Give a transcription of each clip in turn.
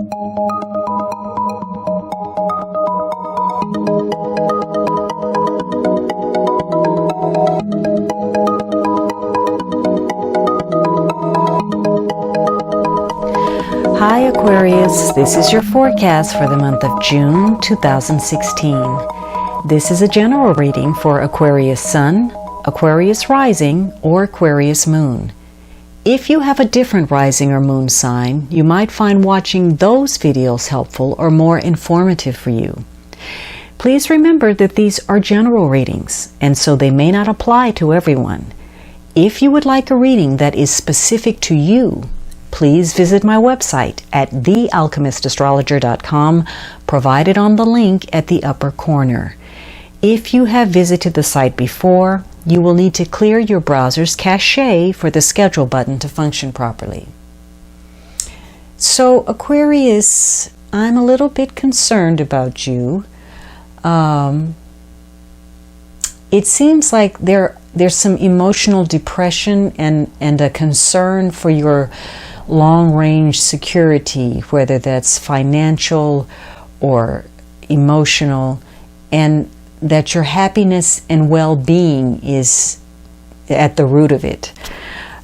Hi Aquarius, this is your forecast for the month of June 2016. This is a general reading for Aquarius Sun, Aquarius Rising, or Aquarius Moon. If you have a different rising or moon sign, you might find watching those videos helpful or more informative for you. Please remember that these are general readings, and so they may not apply to everyone. If you would like a reading that is specific to you, please visit my website at thealchemistastrologer.com, provided on the link at the upper corner. If you have visited the site before, you will need to clear your browser's cache for the schedule button to function properly. So Aquarius, I'm a little bit concerned about you. It seems like there's some emotional depression and a concern for your long-range security, whether that's financial or emotional, and that your happiness and well-being is at the root of it.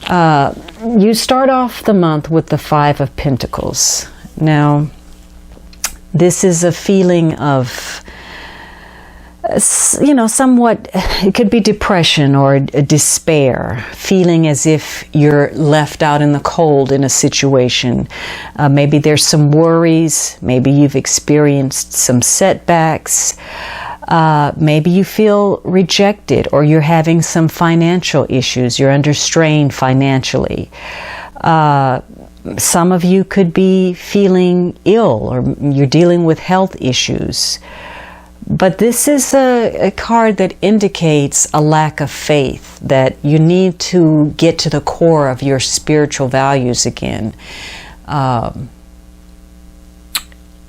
You start off the month with the Five of Pentacles. Now, this is a feeling of, somewhat, it could be depression or a despair, feeling as if you're left out in the cold in a situation. Maybe there's some worries, maybe you've experienced some setbacks, maybe you feel rejected, or you're having some financial issues, you're under strain financially. Some of you could be feeling ill, or you're dealing with health issues. But this is a card that indicates a lack of faith, that you need to get to the core of your spiritual values again.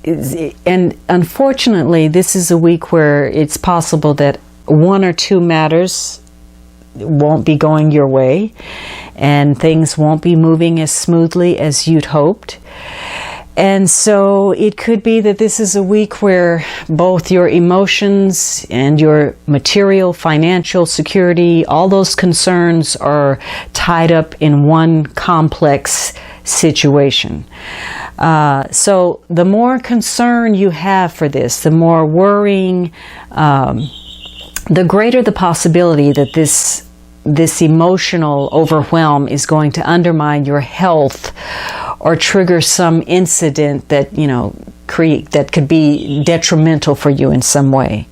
And unfortunately, this is a week where it's possible that one or two matters won't be going your way, and things won't be moving as smoothly as you'd hoped. And so it could be that this is a week where both your emotions and your material, financial security, all those concerns are tied up in one complex situation. So the more concern you have for this, the more worrying, the greater the possibility that this emotional overwhelm is going to undermine your health or trigger some incident that, that could be detrimental for you in some way.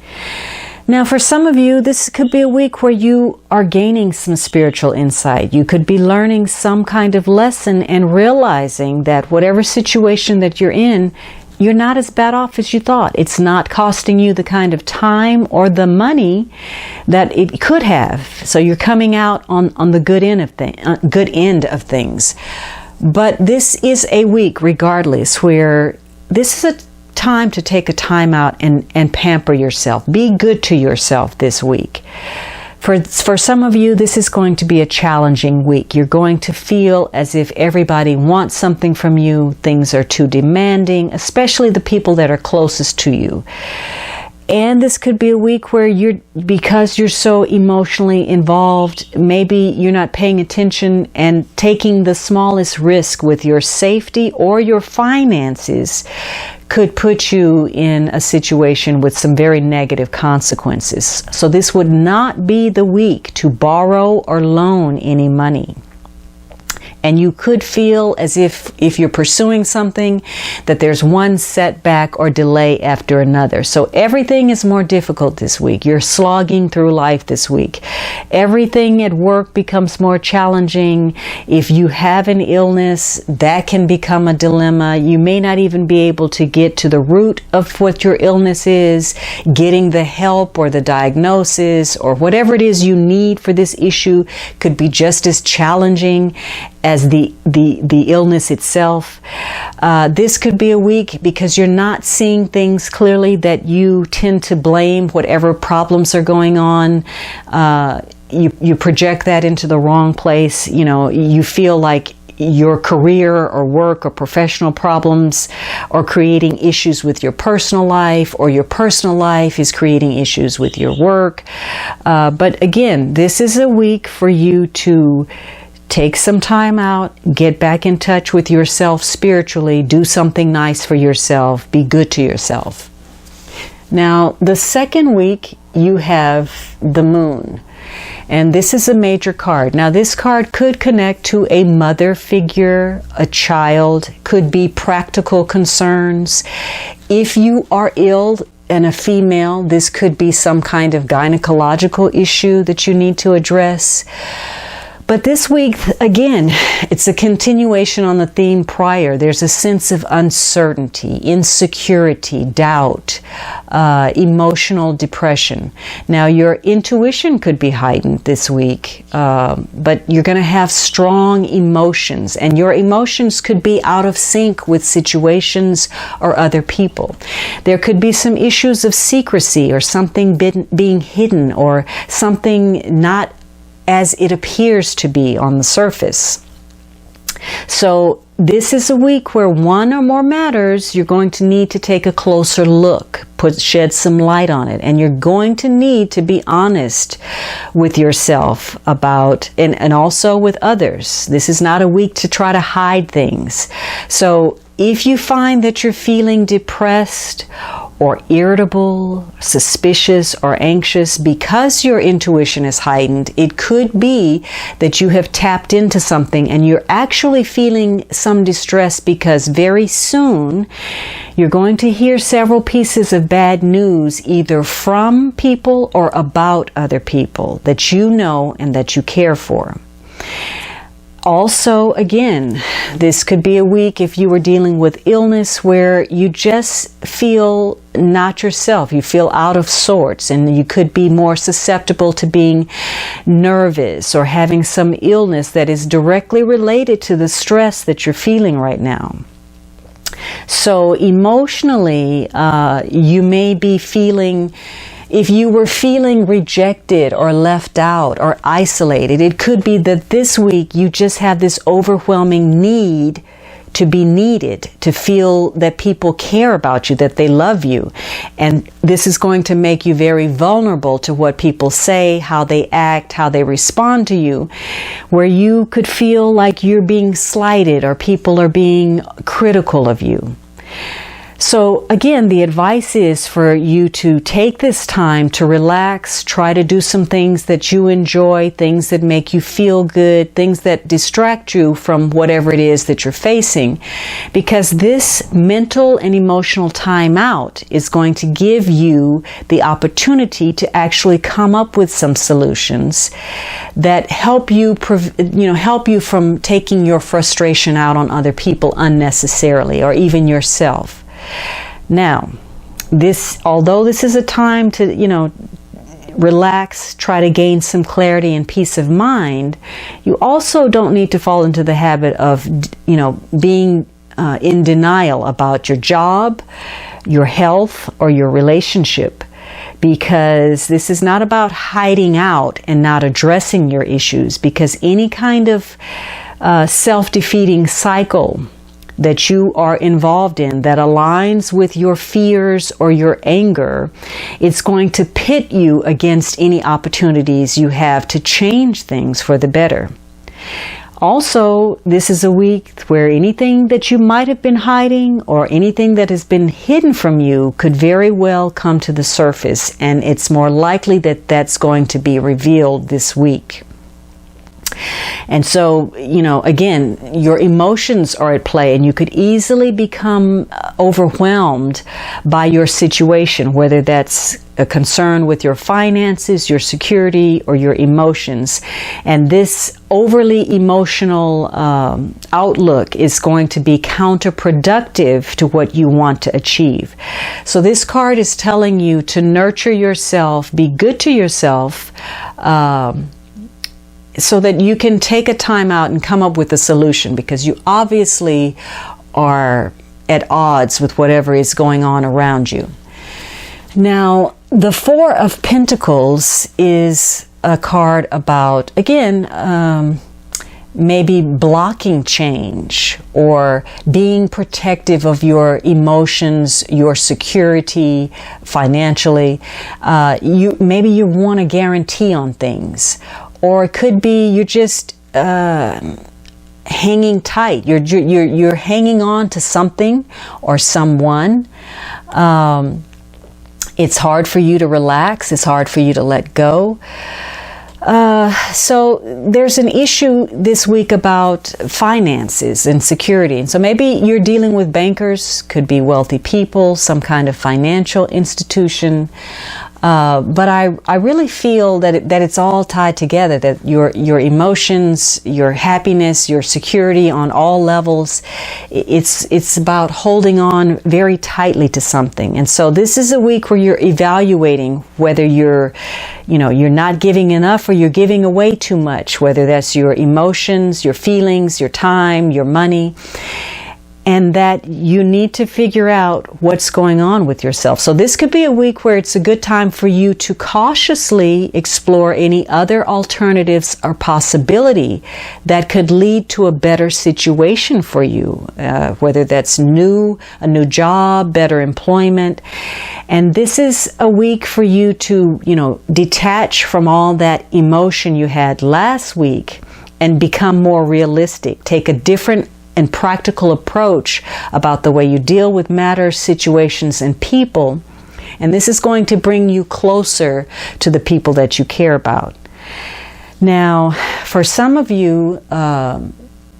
Now, for some of you, this could be a week where you are gaining some spiritual insight. You could be learning some kind of lesson and realizing that whatever situation that you're in, you're not as bad off as you thought. It's not costing you the kind of time or the money that it could have. So you're coming out on the good end of things. But this is a week, regardless, where this is a time to take a time out and pamper yourself. Be good to yourself this week. For some of you, this is going to be a challenging week. You're going to feel as if everybody wants something from you. Things are too demanding, especially the people that are closest to you. And this could be a week where because you're so emotionally involved, maybe you're not paying attention and taking the smallest risk with your safety or your finances could put you in a situation with some very negative consequences. So this would not be the week to borrow or loan any money. And you could feel as if you're pursuing something, that there's one setback or delay after another. So everything is more difficult this week. You're slogging through life this week. Everything at work becomes more challenging. If you have an illness, that can become a dilemma. You may not even be able to get to the root of what your illness is. Getting the help or the diagnosis or whatever it is you need for this issue could be just as challenging as the illness itself. This could be a week because you're not seeing things clearly, that you tend to blame whatever problems are going on. You project that into the wrong place. You feel like your career or work or professional problems or creating issues with your personal life, or your personal life is creating issues with your work. But again, this is a week for you to take some time out, get back in touch with yourself spiritually, do something nice for yourself, be good to yourself. Now, the second week, you have the moon. And this is a major card. Now, this card could connect to a mother figure, a child, could be practical concerns. If you are ill and a female, this could be some kind of gynecological issue that you need to address. But this week, again, it's a continuation on the theme prior. There's a sense of uncertainty, insecurity, doubt, emotional depression. Now, your intuition could be heightened this week, but you're going to have strong emotions, and your emotions could be out of sync with situations or other people. There could be some issues of secrecy, or something being hidden, or something not as it appears to be on the surface. So this is a week where one or more matters, you're going to need to take a closer look, shed some light on it, and you're going to need to be honest with yourself about, and also with others. This is not a week to try to hide things. So if you find that you're feeling depressed or irritable, suspicious, or anxious because your intuition is heightened, it could be that you have tapped into something and you're actually feeling some distress because very soon you're going to hear several pieces of bad news, either from people or about other people that you know and that you care for. Also, again, this could be a week if you were dealing with illness where you just feel not yourself. You feel out of sorts, and you could be more susceptible to being nervous or having some illness that is directly related to the stress that you're feeling right now. So emotionally, you may be feeling, if you were feeling rejected or left out or isolated, it could be that this week you just have this overwhelming need to be needed, to feel that people care about you, that they love you. And this is going to make you very vulnerable to what people say, how they act, how they respond to you, where you could feel like you're being slighted or people are being critical of you. So again, the advice is for you to take this time to relax, try to do some things that you enjoy, things that make you feel good, things that distract you from whatever it is that you're facing, because this mental and emotional time out is going to give you the opportunity to actually come up with some solutions that help you, help you from taking your frustration out on other people unnecessarily, or even yourself. Now, although this is a time to, relax, try to gain some clarity and peace of mind, you also don't need to fall into the habit of, being in denial about your job, your health, or your relationship, because this is not about hiding out and not addressing your issues, because any kind of self-defeating cycle that you are involved in that aligns with your fears or your anger, it's going to pit you against any opportunities you have to change things for the better. Also, this is a week where anything that you might have been hiding or anything that has been hidden from you could very well come to the surface, and it's more likely that that's going to be revealed this week. And so, again, your emotions are at play, and you could easily become overwhelmed by your situation, whether that's a concern with your finances, your security, or your emotions. And this overly emotional outlook is going to be counterproductive to what you want to achieve. So this card is telling you to nurture yourself, be good to yourself, so that you can take a time out and come up with a solution, because you obviously are at odds with whatever is going on around you. Now, the Four of Pentacles is a card about, again, maybe blocking change or being protective of your emotions, your security financially. Maybe you want a guarantee on things, or it could be you're just hanging tight. You're hanging on to something or someone. It's hard for you to relax. It's hard for you to let go. So there's an issue this week about finances and security. And so maybe you're dealing with bankers, could be wealthy people, some kind of financial institution. But I really feel that it's all tied together, that your emotions, your happiness, your security on all levels, it's about holding on very tightly to something. And so this is a week where you're evaluating whether you're not giving enough or you're giving away too much, whether that's your emotions, your feelings, your time, your money. And that you need to figure out what's going on with yourself. So this could be a week where it's a good time for you to cautiously explore any other alternatives or possibility that could lead to a better situation for you, whether that's a new job, better employment. And this is a week for you to, detach from all that emotion you had last week and become more realistic. Take a different and practical approach about the way you deal with matters, situations, and people. And this is going to bring you closer to the people that you care about. Now, for some of you,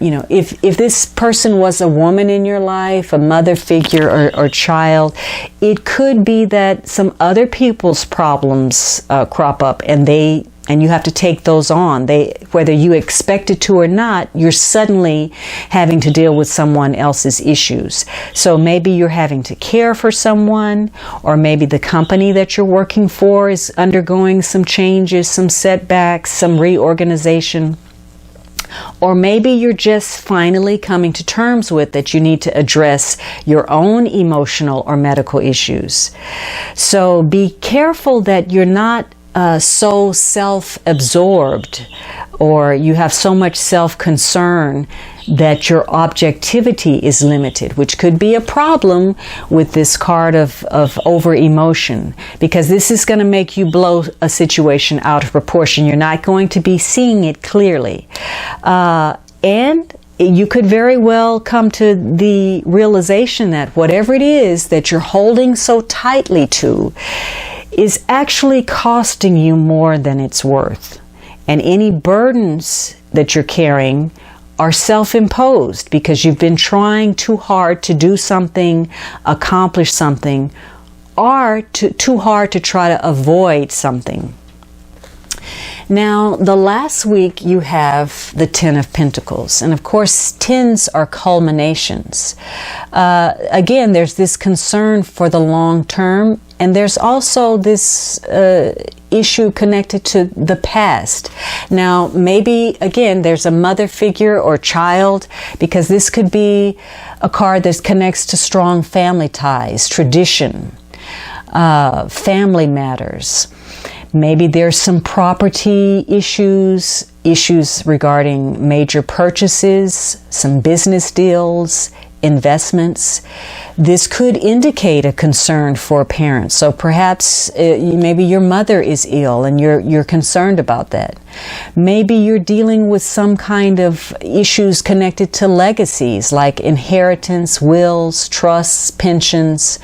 if this person was a woman in your life, a mother figure or child, it could be that some other people's problems crop up and you have to take those on. Whether you expected to or not, you're suddenly having to deal with someone else's issues. So maybe you're having to care for someone, or maybe the company that you're working for is undergoing some changes, some setbacks, some reorganization. Or maybe you're just finally coming to terms with that you need to address your own emotional or medical issues. So be careful that you're not so self-absorbed, or you have so much self-concern that your objectivity is limited, which could be a problem with this card of over-emotion, because this is going to make you blow a situation out of proportion. You're not going to be seeing it clearly. And you could very well come to the realization that whatever it is that you're holding so tightly to is actually costing you more than it's worth. And any burdens that you're carrying are self-imposed because you've been trying too hard to do something, accomplish something, or too hard to try to avoid something. Now, the last week you have the Ten of Pentacles. And of course, tens are culminations. Again, there's this concern for the long term. And there's also this issue connected to the past. Now, maybe, again, there's a mother figure or child, because this could be a card that connects to strong family ties, tradition, family matters. Maybe there's some property issues regarding major purchases, some business deals, investments. This could indicate a concern for parents. So perhaps maybe your mother is ill and you're concerned about that. Maybe you're dealing with some kind of issues connected to legacies like inheritance, wills, trusts, pensions.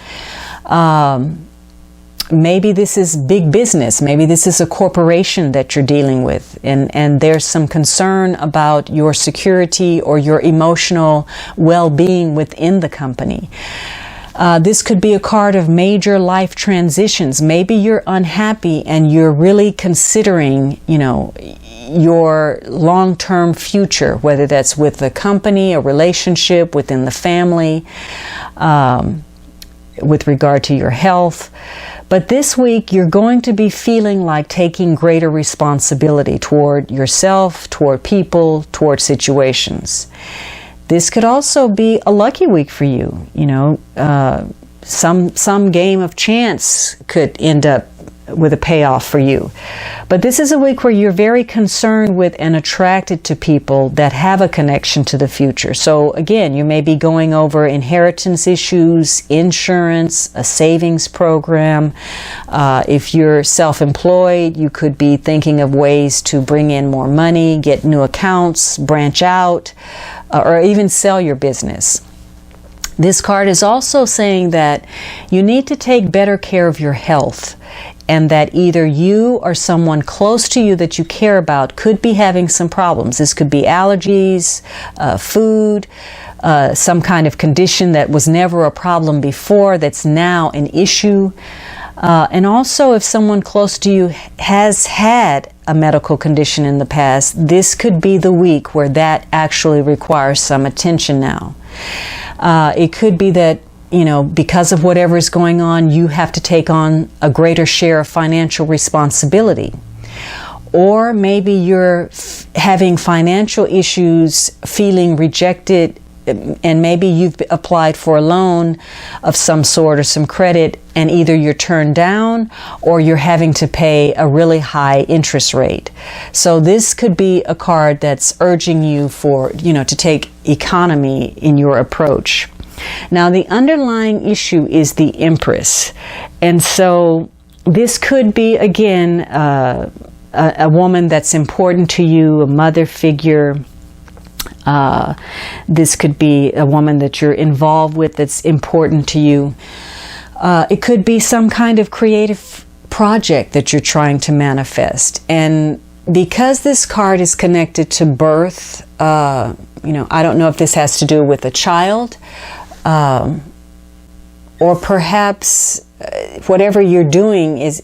Maybe this is big business. Maybe this is a corporation that you're dealing with, and there's some concern about your security or your emotional well-being within the company. This could be a card of major life transitions. Maybe you're unhappy and you're really considering, your long-term future, whether that's with the company, a relationship, within the family, with regard to your health. But this week, you're going to be feeling like taking greater responsibility toward yourself, toward people, toward situations. This could also be a lucky week for you. Some game of chance could end up with a payoff for you. But this is a week where you're very concerned with and attracted to people that have a connection to the future. So again, you may be going over inheritance issues, insurance, a savings program. If you're self-employed, you could be thinking of ways to bring in more money, get new accounts, branch out, or even sell your business. This card is also saying that you need to take better care of your health, and that either you or someone close to you that you care about could be having some problems. This could be allergies, food, some kind of condition that was never a problem before that's now an issue. And also, if someone close to you has had a medical condition in the past, this could be the week where that actually requires some attention now. It could be that, because of whatever is going on, you have to take on a greater share of financial responsibility. Or maybe you're having financial issues, feeling rejected, and maybe you've applied for a loan of some sort or some credit, and either you're turned down or you're having to pay a really high interest rate. So this could be a card that's urging you to take economy in your approach. Now, the underlying issue is the Empress. And so this could be, again, a woman that's important to you, a mother figure. This could be a woman that you're involved with that's important to you. It could be some kind of creative project that you're trying to manifest. And because this card is connected to birth, I don't know if this has to do with a child, or perhaps whatever you're doing is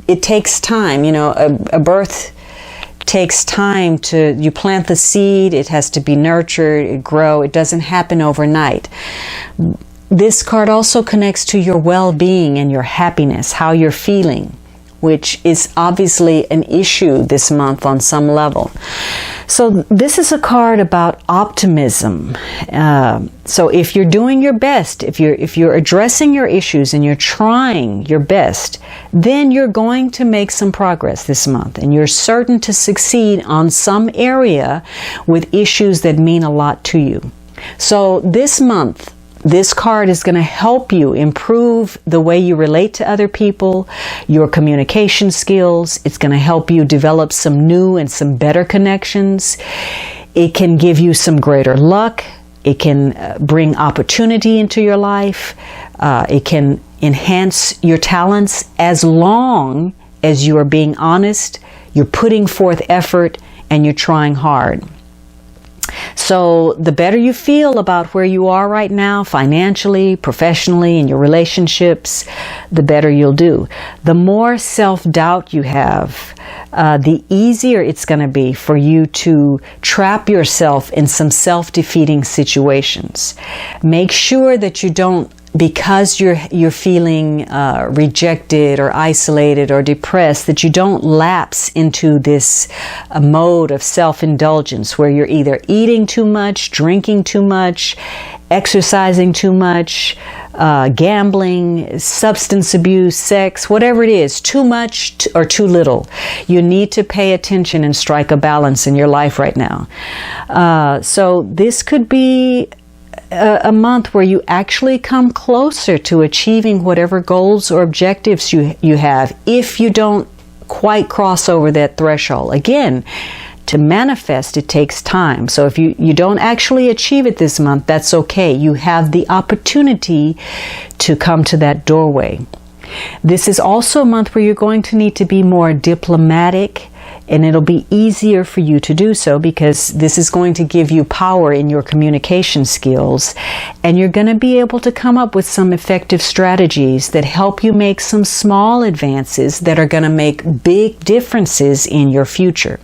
it takes time. A birth takes time you plant the seed, it has to be nurtured, it grow, it doesn't happen overnight. This card also connects to your well-being and your happiness, how you're feeling, which is obviously an issue this month on some level. So this is a card about optimism. So if you're doing your best, if you're addressing your issues and you're trying your best, then you're going to make some progress this month, and you're certain to succeed on some area with issues that mean a lot to you. So this month, this card is going to help you improve the way you relate to other people, your communication skills. It's going to help you develop some new and some better connections. It can give you some greater luck. It can bring opportunity into your life. It can enhance your talents as long as you are being honest, you're putting forth effort, and you're trying hard. So the better you feel about where you are right now, financially, professionally, in your relationships, the better you'll do. The more self-doubt you have, the easier it's going to be for you to trap yourself in some self-defeating situations. Make sure that you don't, because you're feeling rejected or isolated or depressed, that you don't lapse into this mode of self-indulgence where you're either eating too much, drinking too much, exercising too much, gambling, substance abuse, sex, whatever it is, too much or too little. You need to pay attention and strike a balance in your life right now. So this could be a month where you actually come closer to achieving whatever goals or objectives you have, if you don't quite cross over that threshold. Again, to manifest, it takes time. So if you don't actually achieve it this month, that's okay. You have the opportunity to come to that doorway. This is also a month where you're going to need to be more diplomatic, and it'll be easier for you to do so because this is going to give you power in your communication skills, and you're going to be able to come up with some effective strategies that help you make some small advances that are going to make big differences in your future.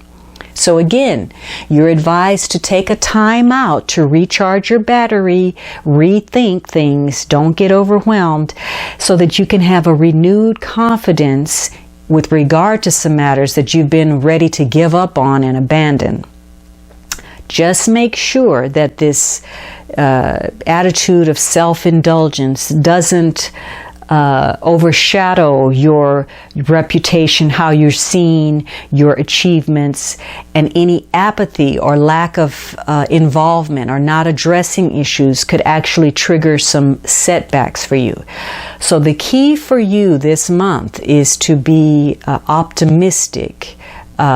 So again, you're advised to take a time out to recharge your battery, rethink things, don't get overwhelmed, so that you can have a renewed confidence with regard to some matters that you've been ready to give up on and abandon. Just make sure that this attitude of self-indulgence doesn't overshadow your reputation, how you're seen, your achievements, and any apathy or lack of involvement or not addressing issues could actually trigger some setbacks for you. So the key for you this month is to be optimistic,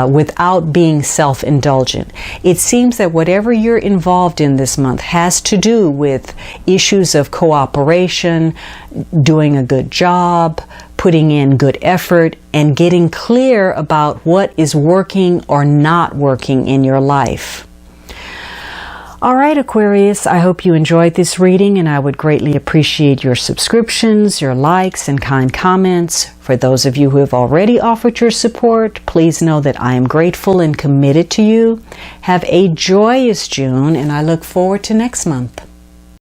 without being self-indulgent. It seems that whatever you're involved in this month has to do with issues of cooperation, doing a good job, putting in good effort, and getting clear about what is working or not working in your life. All right, Aquarius, I hope you enjoyed this reading, and I would greatly appreciate your subscriptions, your likes, and kind comments. For those of you who have already offered your support, please know that I am grateful and committed to you. Have a joyous June, and I look forward to next month.